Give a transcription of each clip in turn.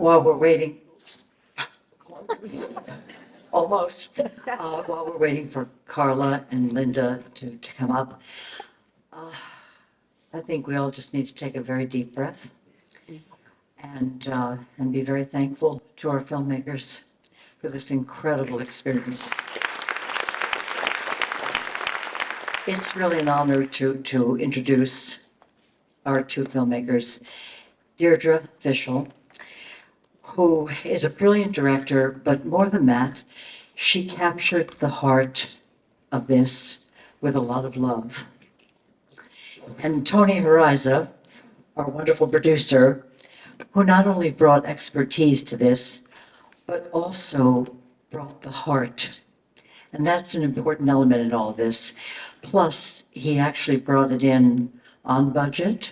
While we're waiting, almost, while we're waiting for Carla and Linda to come up, uh, I think we all just need to take a very deep breath and be very thankful to our filmmakers for this incredible experience. It's really an honor to introduce our two filmmakers, Deirdre Fishel, who is a brilliant director, but more than that, she captured the heart of this with a lot of love. And Tony Hariza, our wonderful producer, who not only brought expertise to this, but also brought the heart. And that's an important element in all of this. Plus, he actually brought it in on budget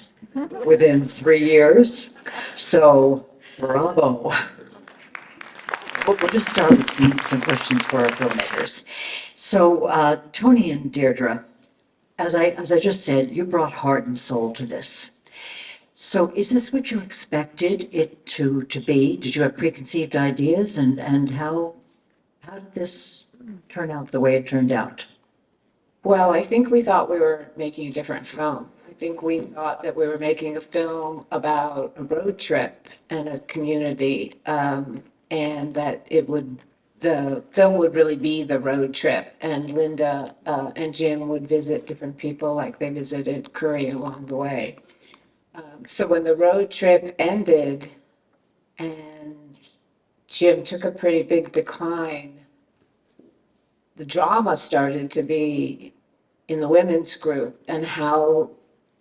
within 3 years. So, bravo. We'll just start with some questions for our filmmakers. So, Tony and Deirdre, as I just said, you brought heart and soul to this. So is this what you expected it to be? Did you have preconceived ideas, and how did this turn out the way it turned out? Well, I think we thought we were making a different film. I think we thought that we were making a film about a road trip and a community, and that the film would really be the road trip, and Linda and Jim would visit different people like they visited Curry along the way. So when the road trip ended and Jim took a pretty big decline, the drama started to be in the women's group and how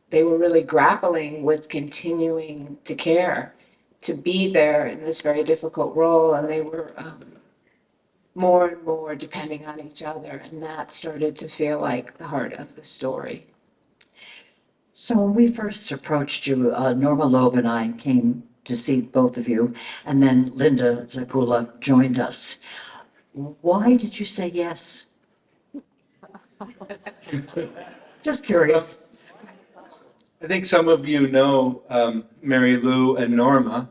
they were really grappling with continuing to care, to be there in this very difficult role. And they were more and more depending on each other. And that started to feel like the heart of the story. So when we first approached you, Norma Loeb and I came to see both of you, and then Linda Zakula joined us. Why did you say yes? Just curious. I think some of you know Mary Lou and Norma.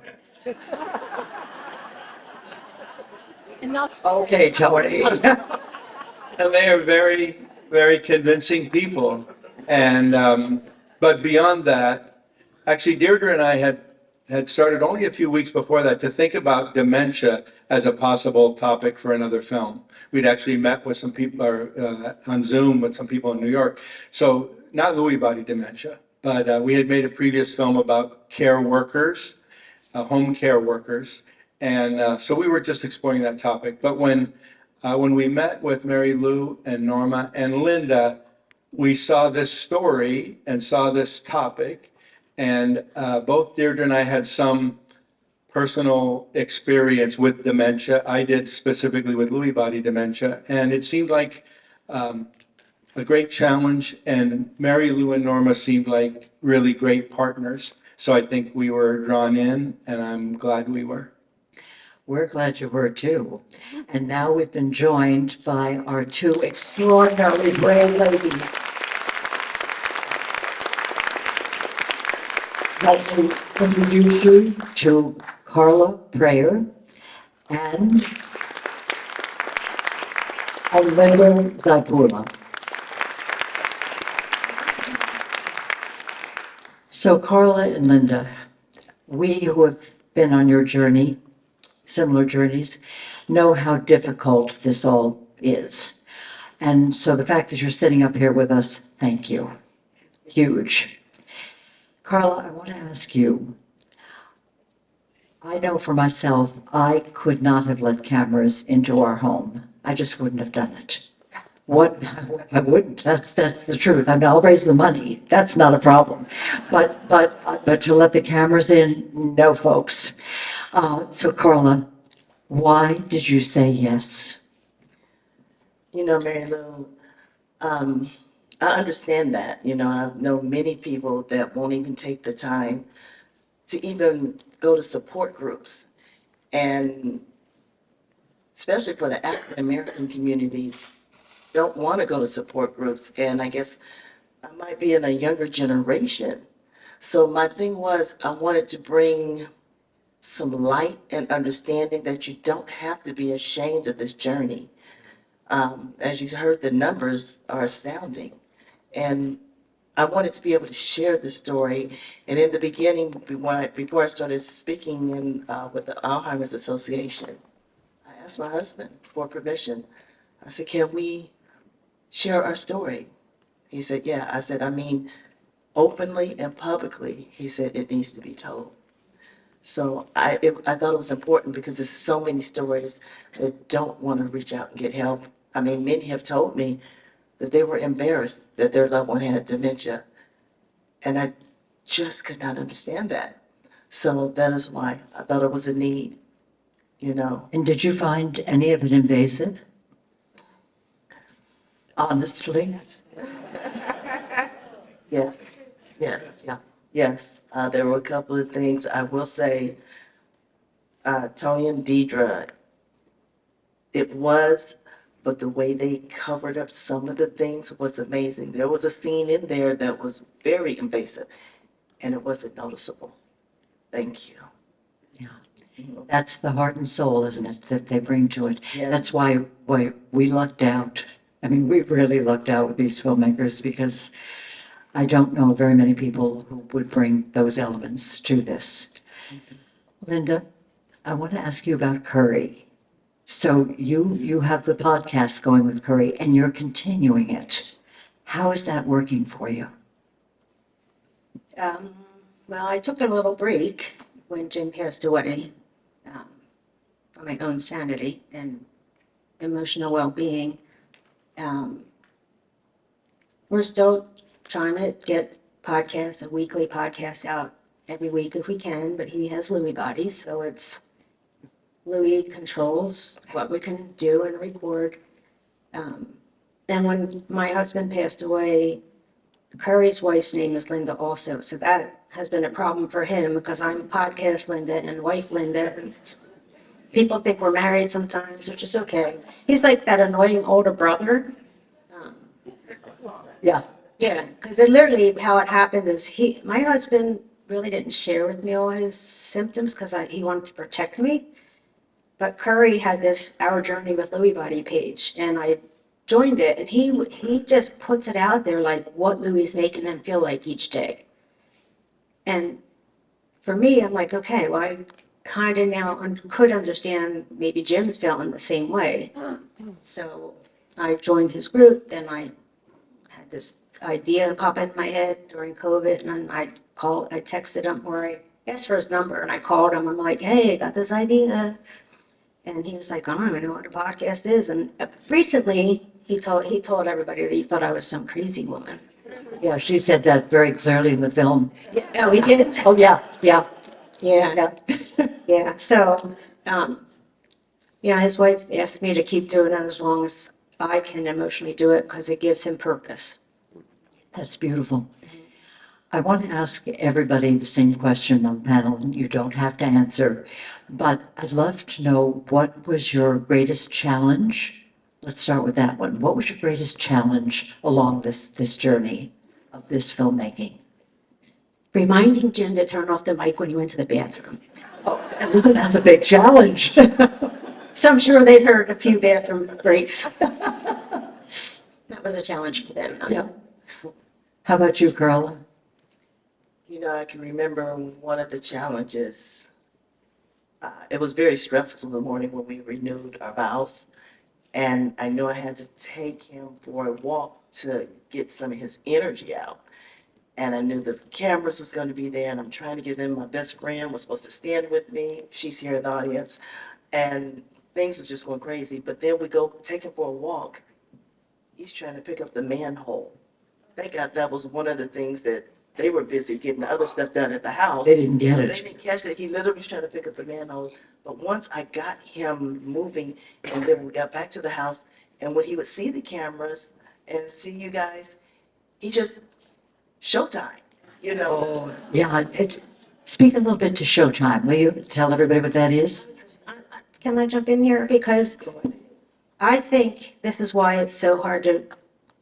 Okay, Tony. And they are very, very convincing people. And but beyond that, actually Deirdre and I had started only a few weeks before that to think about dementia as a possible topic for another film. We'd actually met with some people on Zoom with some people in New York. So not Lewy body dementia, but we had made a previous film about care workers, home care workers. And so we were just exploring that topic. But when we met with Mary Lou and Norma and Linda, we saw this story and saw this topic. And both Deirdre and I had some personal experience with dementia. I did specifically with Lewy body dementia. And it seemed like a great challenge. And Mary Lou and Norma seemed like really great partners. So I think we were drawn in, and I'm glad we were. We're glad you were too. And now we've been joined by our two extraordinarily brave ladies. I'd like to introduce you to Carla Prayer and Linda Zaipula. So Carla and Linda, we who have been on your journey, similar journeys, know how difficult this all is. And so the fact that you're sitting up here with us, thank you. Huge. Carla, I want to ask you, I know for myself, I could not have let cameras into our home. I just wouldn't have done it. I wouldn't. That's the truth. I mean, I'll raise the money. That's not a problem. But to let the cameras in, no, folks. So Carla, why did you say yes? You know, Mary Lou, I understand that. You know, I know many people that won't even take the time to even go to support groups. And especially for the African American community, don't want to go to support groups. And I guess I might be in a younger generation. So my thing was, I wanted to bring some light and understanding that you don't have to be ashamed of this journey. As you heard, the numbers are astounding. And I wanted to be able to share the story. And in the beginning, before I started speaking with the Alzheimer's Association, I asked my husband for permission. I said, can we share our story? He said, yeah. I said, I mean, openly and publicly. He said, it needs to be told. So I thought it was important because there's so many stories that don't want to reach out and get help. I mean, many have told me that they were embarrassed that their loved one had dementia. And I just could not understand that. So that is why I thought it was a need, you know. And did you find any of it invasive? Honestly? Yes, yes, Yeah. yes. There were a couple of things I will say, Tony and Deidre, it was, but the way they covered up some of the things was amazing. There was a scene in there that was very invasive, and it wasn't noticeable. Thank you. Yeah. That's the heart and soul, isn't it, that they bring to it? Yes. That's why we lucked out. I mean, we really lucked out with these filmmakers because I don't know very many people who would bring those elements to this. Linda, I want to ask you about Curry. So you have the podcast going with Curry and you're continuing it. How is that working for you? Um, well, I took a little break when Jim passed away um, for my own sanity and emotional well-being. We're still trying to get podcasts, a weekly podcast out every week if we can, but he has Lewy bodies, so it's Lewy controls what we can do and record. And when my husband passed away, Curry's wife's name is Linda also, so that has been a problem for him because I'm podcast Linda and wife Linda. And people think we're married sometimes, which is okay. He's like that annoying older brother. Yeah. Yeah, because literally how it happened is my husband really didn't share with me all his symptoms because he wanted to protect me. But Curry had this Our Journey with Lewy Body page, and I joined it, and he just puts it out there like what Louie's making them feel like each day. And for me, I'm like, okay, well, I kind of now could understand maybe Jim's feeling the same way. So I joined his group, then I had this idea pop into my head during COVID, and then I texted him, or I asked for his number, and I called him. I'm like, hey, I got this idea. And he was like, I don't even know what a podcast is. And recently, he told everybody that he thought I was some crazy woman. Yeah, she said that very clearly in the film. Yeah, we did. Oh, yeah, yeah, Yeah, yeah. yeah. So, his wife asked me to keep doing it as long as I can emotionally do it because it gives him purpose. That's beautiful. I want to ask everybody the same question on the panel, and you don't have to answer, but I'd love to know what was your greatest challenge? Let's start with that one. What was your greatest challenge along this journey of this filmmaking? Reminding Jim to turn off the mic when he went to the bathroom. Oh, isn't that the big challenge? So I'm sure they'd heard a few bathroom breaks. That was a challenge for them. Yeah. How about you, Carla? You know, I can remember one of the challenges. It was very stressful the morning when we renewed our vows. And I knew I had to take him for a walk to get some of his energy out. And I knew the cameras was going to be there, and I'm trying to get in. My best friend was supposed to stand with me. She's here in the audience. And things was just going crazy. But then we go take him for a walk. He's trying to pick up the manhole. Thank God that was one of the things that they were busy getting the other stuff done at the house. They didn't get So it. they didn't catch it. He literally was trying to pick up the manhole. But once I got him moving, and then we got back to the house, and when he would see the cameras and see you guys, he just, showtime, you know. Yeah, speak a little bit to Showtime. Will you tell everybody what that is? Can I jump in here? Because I think this is why it's so hard to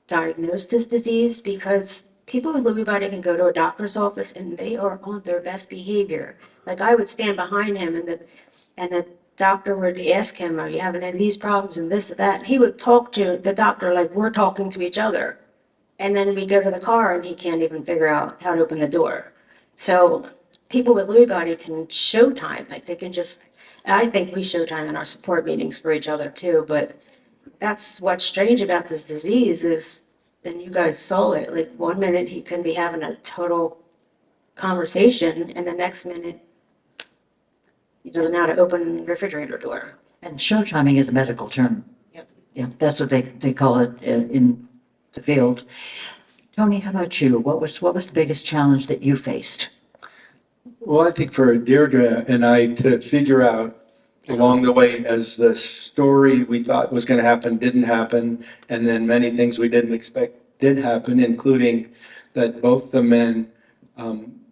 diagnose this disease, because people with Lewy body can go to a doctor's office and they are on their best behavior. Like I would stand behind him and the doctor would ask him, are you having any of these problems and this and that? And he would talk to the doctor like we're talking to each other. And then we go to the car and he can't even figure out how to open the door. So people with Lewy body can show time, like they can just, I think we show time in our support meetings for each other too, but that's what's strange about this disease is, and you guys saw it, like 1 minute he can be having a total conversation and the next minute he doesn't know how to open the refrigerator door. And show timing is a medical term. Yep. Yeah, that's what they call it in the field. Tony, how about you? What was the biggest challenge that you faced? Well, I think for Deirdre and I to figure out along the way as the story we thought was going to happen didn't happen, and then many things we didn't expect did happen, including that both the men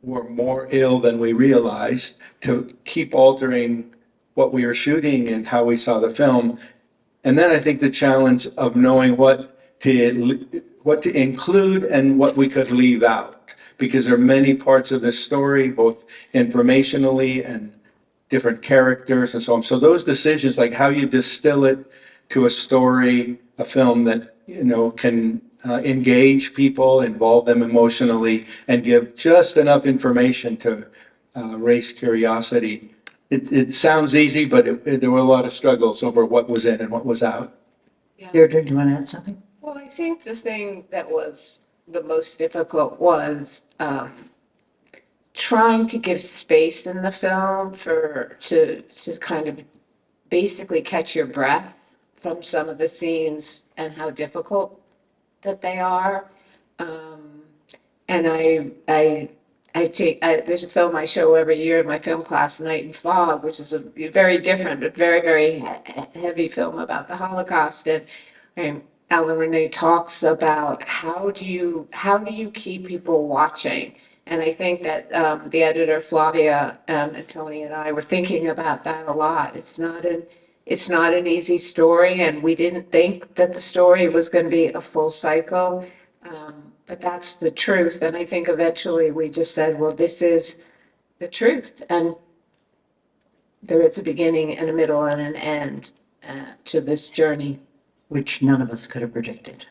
were more ill than we realized, to keep altering what we were shooting and how we saw the film. And then I think the challenge of knowing what to include and what we could leave out, because there are many parts of this story, both informationally and different characters and so on. So those decisions, like how you distill it to a story, a film that, can engage people, involve them emotionally, and give just enough information to raise curiosity. It sounds easy, but there were a lot of struggles over what was in and what was out. Deirdre, do you want to add something? Well, I think the thing that was the most difficult was trying to give space in the film to kind of basically catch your breath from some of the scenes and how difficult that they are. And there's a film I show every year in my film class, Night and Fog, which is a very different but very, very heavy film about the Holocaust. And Alan Renee talks about how do you keep people watching? And I think that the editor Flavia and Tony and I were thinking about that a lot. It's not an easy story, and we didn't think that the story was going to be a full cycle. But that's the truth. And I think eventually we just said, well, this is the truth. And there is a beginning and a middle and an end to this journey. Which none of us could have predicted.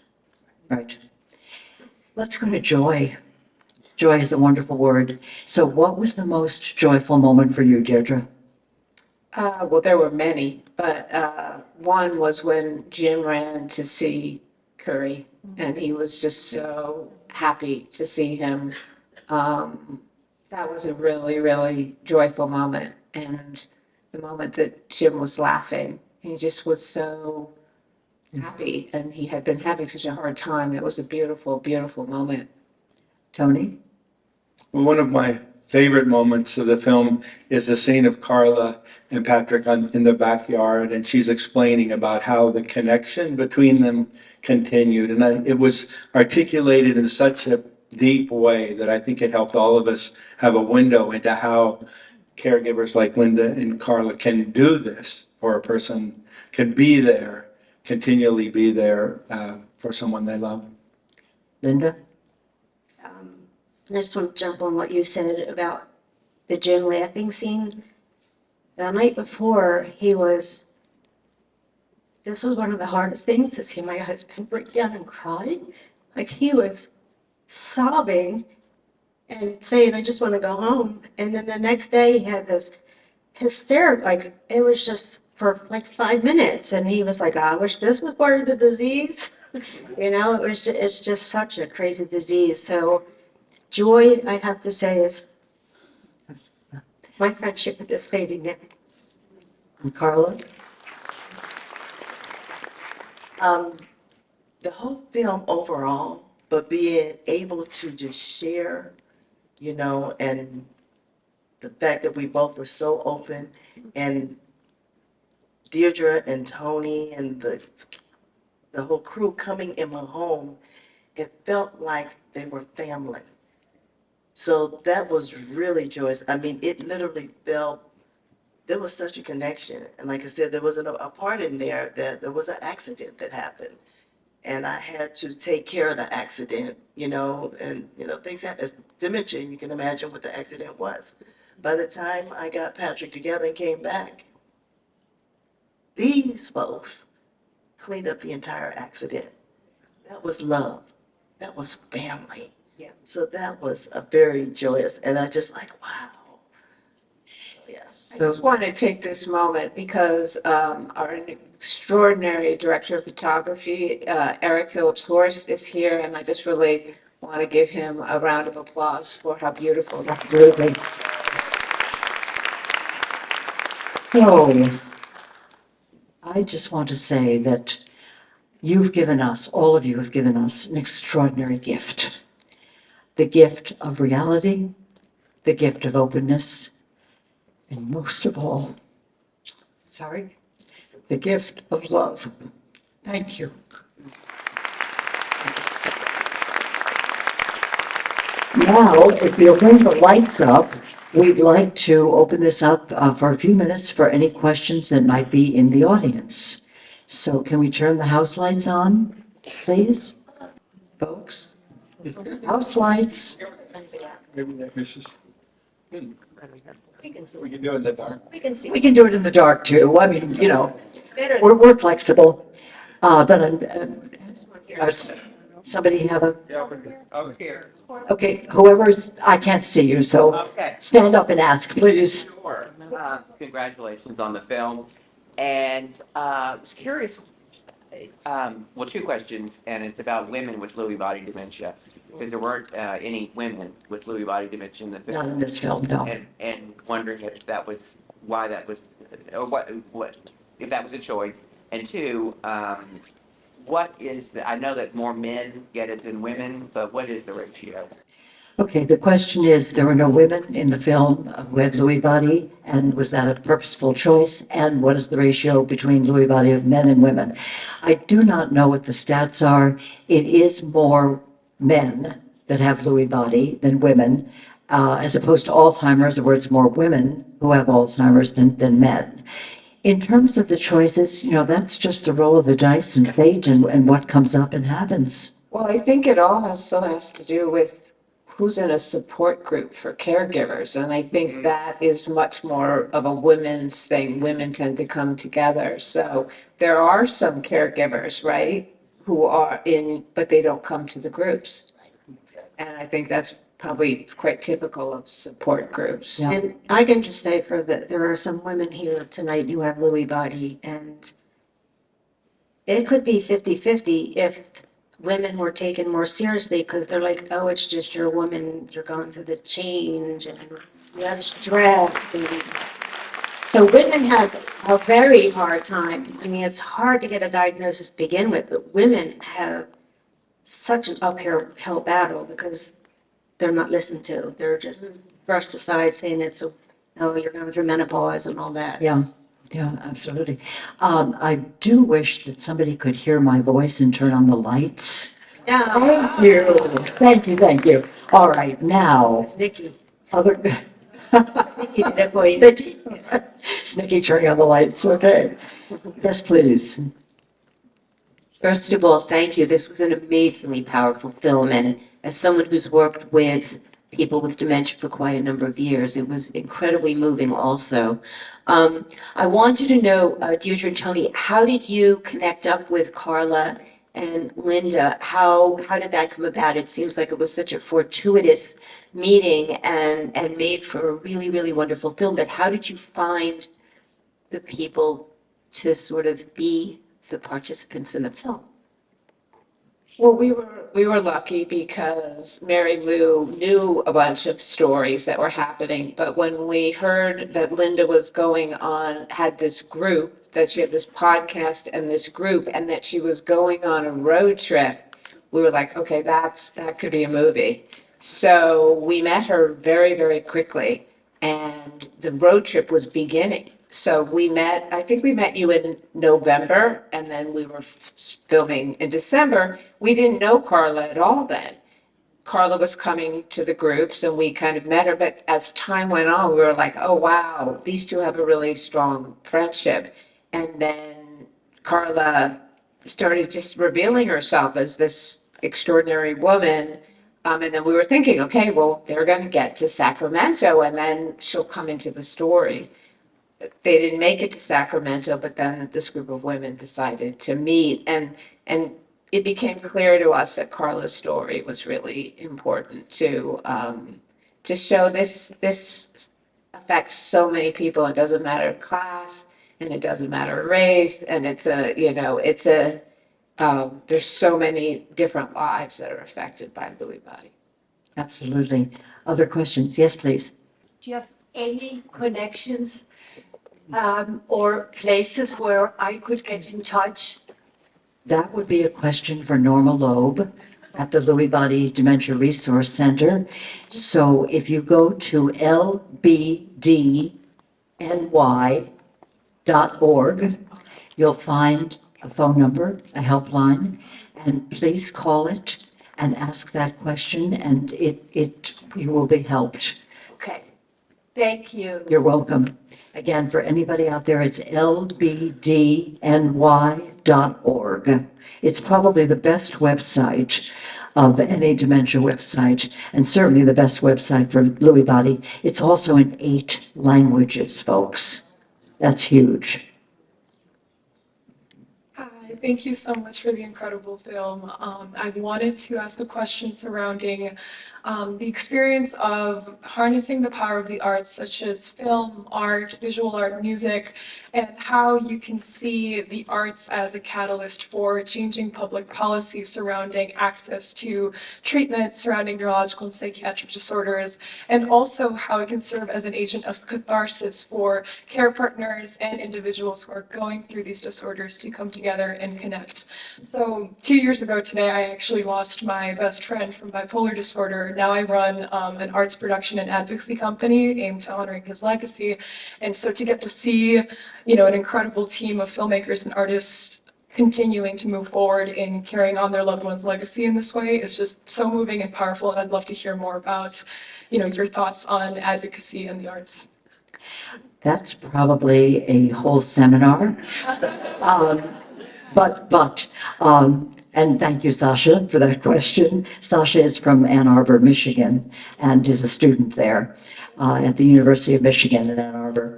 Right. Let's go to joy. Joy is a wonderful word. So what was the most joyful moment for you, Deirdre? Well, there were many, but one was when Jim ran to see Curry, and he was just so happy to see him. That was a really, really joyful moment. And the moment that Jim was laughing, he just was so happy, and he had been having such a hard time. It was a beautiful, beautiful moment. Tony? Well, one of my favorite moments of the film is the scene of Carla and Patrick in the backyard, and she's explaining about how the connection between them continued. And it was articulated in such a deep way that I think it helped all of us have a window into how caregivers like Linda and Carla can do this for a person, can be there, continually be there for someone they love. Linda? I just want to jump on what you said about the Jim laughing scene. The night before, this was one of the hardest things to see my husband break down and cry. Like he was sobbing and saying, I just want to go home. And then the next day he had this hysteric, like it was just for like 5 minutes. And he was like, I wish this was part of the disease. It's just such a crazy disease. So joy, I have to say, is my friendship with this lady now. And Carla? The whole film overall, but being able to just share, and the fact that we both were so open, and Deirdre and Tony and the whole crew coming in my home, it felt like they were family. So that was really joyous. I mean, it literally felt, there was such a connection. And like I said, there was a part in there that there was an accident that happened. and I had to take care of the accident, and, things happen. It's dementia, you can imagine what the accident was. By the time I got Patrick together and came back, these folks cleaned up the entire accident. That was love. That was family. Yeah. So that was a very joyous, and I just like, wow. So, yeah. I just want to take this moment because our extraordinary director of photography, Eric Phillips Horst, is here, and I just really want to give him a round of applause for how beautiful that is. Absolutely. So, I just want to say that you've given us, all of you have given us an extraordinary gift. The gift of reality, the gift of openness, and most of all, the gift of love. Thank you. Now, if you'll bring the lights up, we'd like to open this up for a few minutes for any questions that might be in the audience. So can we turn the house lights on, please? Folks, house lights. Maybe that misses. We can see. We can do it in the dark. We can see. We can do it in the dark too. I mean, It's better. we're flexible. But somebody have a, Yeah, over here. okay, whoever's, I can't see you, so Okay, stand up and ask, please. sure. Congratulations on the film. And I was curious, well, two questions, and it's about women with Lewy body dementia. Because there weren't any women with Lewy body dementia in the Not film. in this film, no. And wondering if that was, why that was, or what, if that was a choice. And two, what is, I know that more men get it than women, but what is the ratio? Okay, the question is, there were no women in the film who had Lewy body, and was that a purposeful choice? And what is the ratio between Lewy body of men and women? I do not know what the stats are. It is more men that have Lewy body than women, as opposed to Alzheimer's, where it's more women who have Alzheimer's than men. In terms of the choices, that's just a roll of the dice and fate and what comes up and happens. Well, I think it all still has to do with who's in a support group for caregivers. And I think that is much more of a women's thing. Women tend to come together. So there are some caregivers, right, who are in, but they don't come to the groups. And I think that's probably quite typical of support groups. Yeah. And I can just say that there are some women here tonight who have Lewy body, and it could be 50-50 if women were taken more seriously, because they're like, oh, it's just you're a woman, you're going through the change and you have stress. And so women have a very hard time. I mean, it's hard to get a diagnosis to begin with, but women have such an uphill battle because they're not listened to. They're just brushed aside saying oh, you're going through menopause and all that. Yeah, absolutely. I do wish that somebody could hear my voice and turn on the lights. Yeah. Thank you, thank you. All right, now, It's Nikki. other, Nikki did it for you. Nikki, it's Nikki turning on the lights, okay. Yes, please. First of all, thank you. This was an amazingly powerful film, and as someone who's worked with people with dementia for quite a number of years, it was incredibly moving also. I wanted to know, Deirdre and Tony, how did you connect up with Carla and Linda? How did that come about? It seems like it was such a fortuitous meeting and made for a really, really wonderful film, but how did you find the people to sort of be the participants in the film? Well, we were lucky because Mary Lou knew a bunch of stories that were happening, but when we heard that Linda was had this group, that she had this podcast and this group, and that she was going on a road trip, we were like, okay, that could be a movie. So we met her very, very quickly, and the road trip was beginning. So I think we met you in November, and then we were filming in December. We didn't know Carla at all then. Carla was coming to the groups and we kind of met her, but as time went on, we were like, oh, wow, these two have a really strong friendship. And then Carla started just revealing herself as this extraordinary woman. And then we were thinking, okay, well, they're going to get to Sacramento and then she'll come into the story. They didn't make it to Sacramento, but then this group of women decided to meet, and it became clear to us that Carla's story was really important to show this affects so many people. It doesn't matter class, and it doesn't matter race, and there's so many different lives that are affected by Lewy body. Absolutely. Other questions? Yes, please. Do you have any connections or places where I could get in touch? That would be a question for Norma Loeb at the Lewy Body Dementia Resource Center. So if you go to lbdny.org, you'll find a phone number, a helpline, and please call it and ask that question, and you will be helped. Okay, thank you. You're welcome. Again, for anybody out there, it's lbdny.org. It's probably the best website of any dementia website, and certainly the best website for Lewy body. It's also in 8 languages, folks. That's huge. Hi, thank you so much for the incredible film. I wanted to ask a question surrounding the experience of harnessing the power of the arts, such as film, art, visual art, music, and how you can see the arts as a catalyst for changing public policy surrounding access to treatment surrounding neurological and psychiatric disorders, and also how it can serve as an agent of catharsis for care partners and individuals who are going through these disorders to come together and connect. So 2 years ago today, I actually lost my best friend from bipolar disorder. Now I run an arts production and advocacy company aimed to honoring his legacy. And so to get to see, an incredible team of filmmakers and artists continuing to move forward in carrying on their loved one's legacy in this way is just so moving and powerful. And I'd love to hear more about, your thoughts on advocacy and the arts. That's probably a whole seminar. And thank you, Sasha, for that question. Sasha is from Ann Arbor, Michigan, and is a student there at the University of Michigan in Ann Arbor.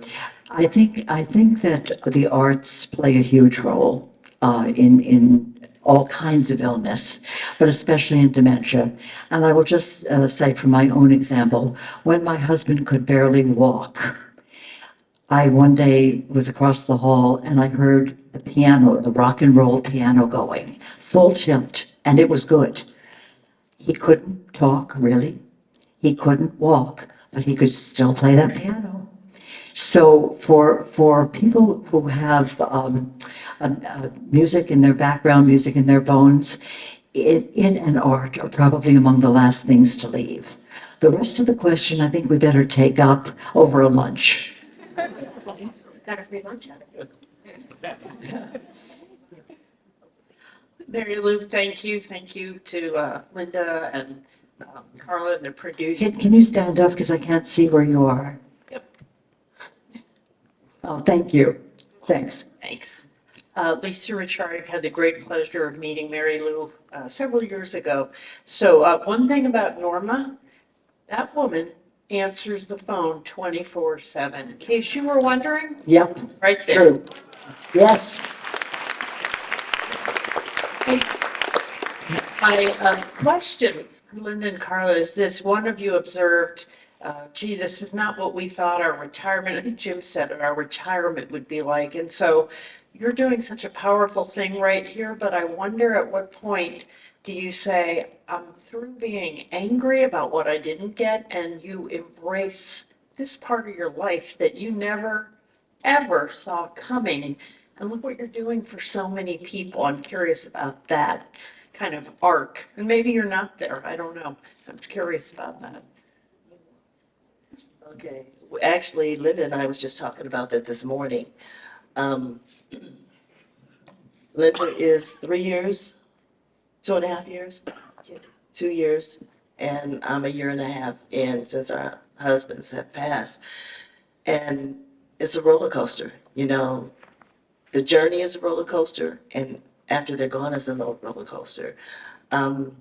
I think that the arts play a huge role in all kinds of illness, but especially in dementia. And I will just say from my own example, when my husband could barely walk, I one day was across the hall and I heard the piano, the rock and roll piano going, full tilt, and it was good. He couldn't talk, really. He couldn't walk, but he could still play that piano. So for people who have music in their background, music in their bones, it and art are probably among the last things to leave. The rest of the question, I think we better take up over a lunch. Got a free lunch out of it. Mary Lou, thank you. Thank you to Linda and Carla and the producer. Can you stand up because I can't see where you are? Yep. Oh, thank you. Thanks. Thanks. Lisa Richard had the great pleasure of meeting Mary Lou several years ago. So one thing about Norma, that woman answers the phone 24/7. In case you were wondering, Yep, right there. true. Yes. My question, Linda and Carla, is this: one of you observed, gee, this is not what we thought our retirement, I think Jim said our retirement would be like. And so you're doing such a powerful thing right here, but I wonder at what point do you say, I'm through being angry about what I didn't get, and you embrace this part of your life that you never, ever saw coming. And look what you're doing for so many people. I'm curious about that kind of arc. And maybe you're not there. I don't know. I'm curious about that. Okay, actually, Linda and I was just talking about that this morning. Linda is 3 years, 2.5 years, 2 years, and I'm a year and a half in since our husbands have passed. And it's a roller coaster, The journey is a roller coaster, and after they're gone is a roller coaster. Um,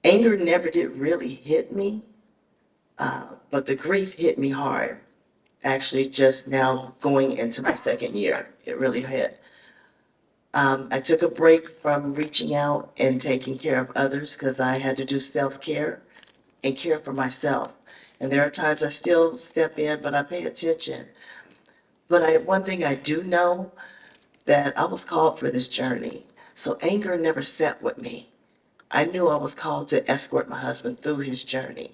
Anger never did really hit me, but the grief hit me hard. Actually, just now going into my second year, it really hit. I took a break from reaching out and taking care of others because I had to do self-care and care for myself. And there are times I still step in, but I pay attention. But one thing I do know, that I was called for this journey. So anger never sat with me. I knew I was called to escort my husband through his journey.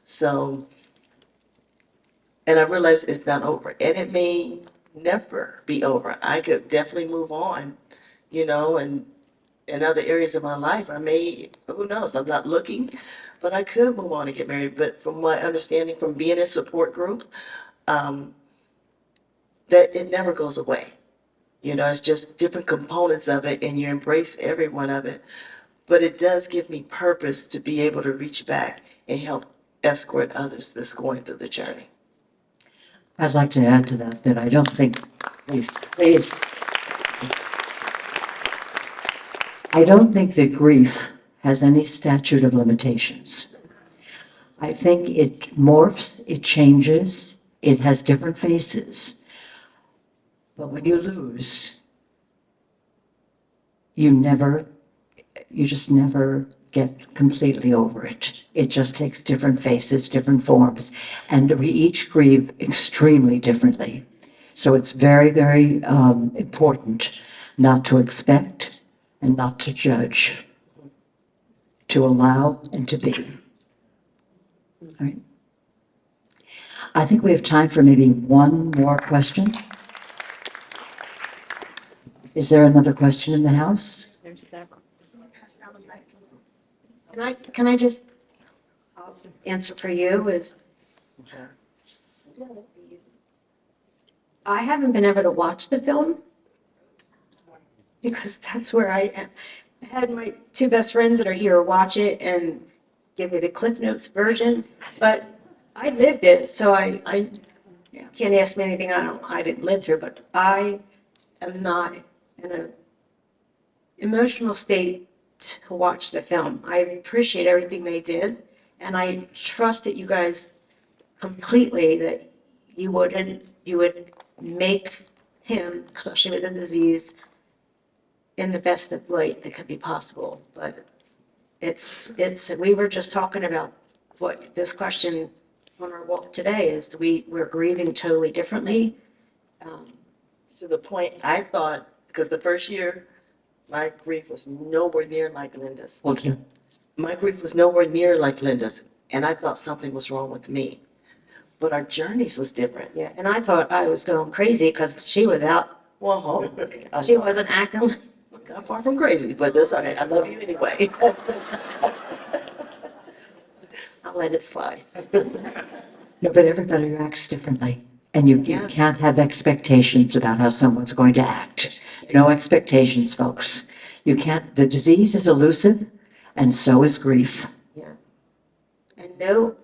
So, and I realized it's not over. And it may never be over. I could definitely move on, and in other areas of my life, I may, who knows, I'm not looking, but I could move on and get married. But from my understanding from being in support group, um, that it never goes away. It's just different components of it, and you embrace every one of it. But it does give me purpose to be able to reach back and help escort others that's going through the journey. I'd like to add to that I don't think, please, I don't think that grief has any statute of limitations. I think it morphs, it changes, it has different faces. But when you lose, you just never get completely over it. It just takes different faces, different forms, and we each grieve extremely differently. So it's very, very important not to expect and not to judge, to allow and to be. All right. I think we have time for maybe one more question. Is there another question in the house? Can I just answer for you is, I haven't been able to watch the film because that's where I am. I had my two best friends that are here watch it and give me the Cliff Notes version, but I lived it, so I can't ask me anything I didn't live through, but I am not in an emotional state to watch the film. I appreciate everything they did, and I trusted you guys completely that you would make him, especially with the disease, in the best of light that could be possible. But we were just talking about what this question on our walk today is. We're grieving totally differently. To the point I thought, because the first year, my grief was nowhere near like Linda's. Okay. My grief was nowhere near like Linda's, and I thought something was wrong with me. But our journeys was different. Yeah, and I thought I was going crazy because she was out. Well, She wasn't acting. not far from crazy, but that's all right. I love you anyway. I'll let it slide. No, but everybody reacts differently. And you Yeah. can't have expectations about how someone's going to act. No expectations, folks. You can't, the disease is elusive, and so is grief. And no,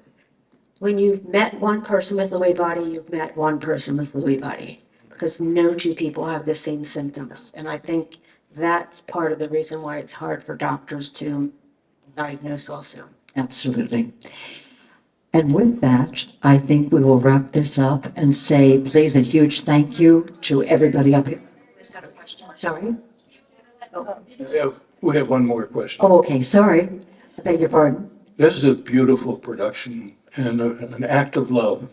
when you've met one person with Lewy body, you've met one person with Lewy body, because no two people have the same symptoms. And I think that's part of the reason why it's hard for doctors to diagnose also. Absolutely. And with that, I think we will wrap this up and say, please, a huge thank you to everybody up here. Sorry? Yeah, we have one more question. Oh, okay, sorry. I beg your pardon. This is a beautiful production and an act of love.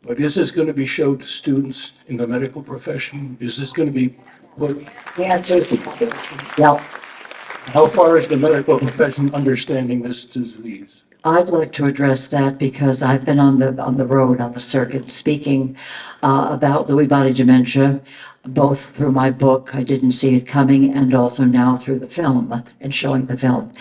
But is this going to be showed to students in the medical profession? Is this going to be, what, The answer is yeah. how far is the medical profession understanding this disease? I'd like to address that because I've been on the road, on the circuit, speaking about Lewy body dementia, both through my book, I Didn't See It Coming, and also now through the film and showing the film.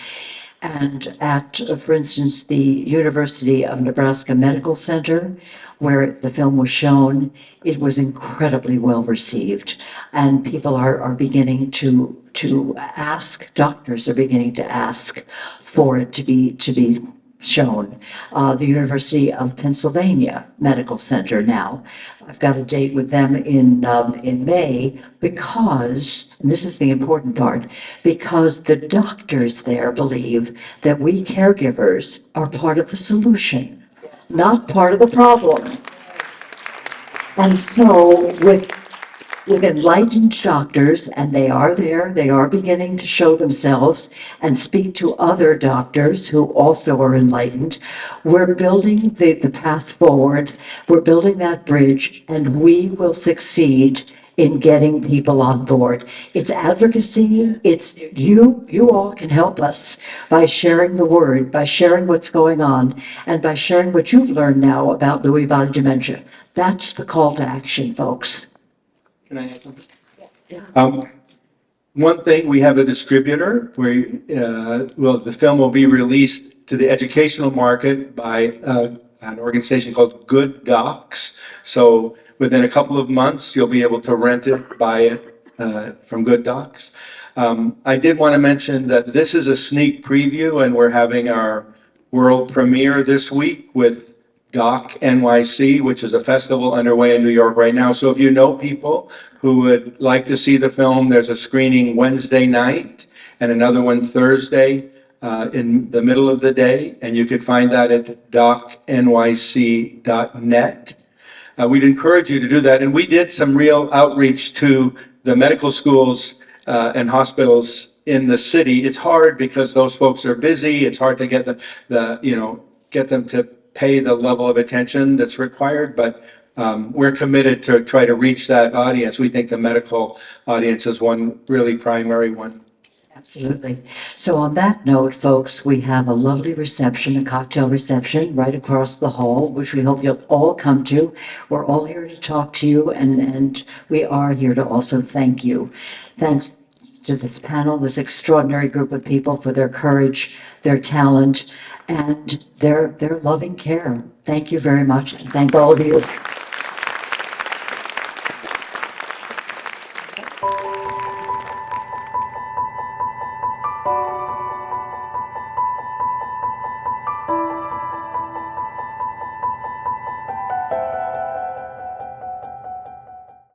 And at, for instance, the University of Nebraska Medical Center, where the film was shown, it was incredibly well received. And people are beginning to ask, doctors are beginning to ask for it to be shown. The University of Pennsylvania Medical Center now. I've got a date with them in May because, and this is the important part, because the doctors there believe that we caregivers are part of the solution, not part of the problem. And so with enlightened doctors, and they are there, they are beginning to show themselves and speak to other doctors who also are enlightened. We're building the path forward, we're building that bridge, and we will succeed in getting people on board. It's advocacy, it's you all can help us by sharing the word, by sharing what's going on, and by sharing what you've learned now about Lewy body dementia. That's the call to action, folks. Can I add something? One thing, we have a distributor where, the film will be released to the educational market by an organization called Good Docs. So within a couple of months, you'll be able to rent it, buy it from Good Docs. I did want to mention that this is a sneak preview, and we're having our world premiere this week with Doc NYC, which is a festival underway in New York right now. So if you know people who would like to see the film, there's a screening Wednesday night and another one Thursday in the middle of the day, and you could find that at docnyc.net. We'd encourage you to do that. And we did some real outreach to the medical schools and hospitals in the city. It's hard because those folks are busy. It's hard to get get them to pay the level of attention that's required, but we're committed to try to reach that audience. We think the medical audience is one really primary one. Absolutely. So on that note, folks, we have a lovely reception, a cocktail reception right across the hall, which we hope you'll all come to. We're all here to talk to you, and we are here to also thank you. Thanks to this panel, this extraordinary group of people, for their courage, their talent, and their loving care. Thank you very much, and thank all of you.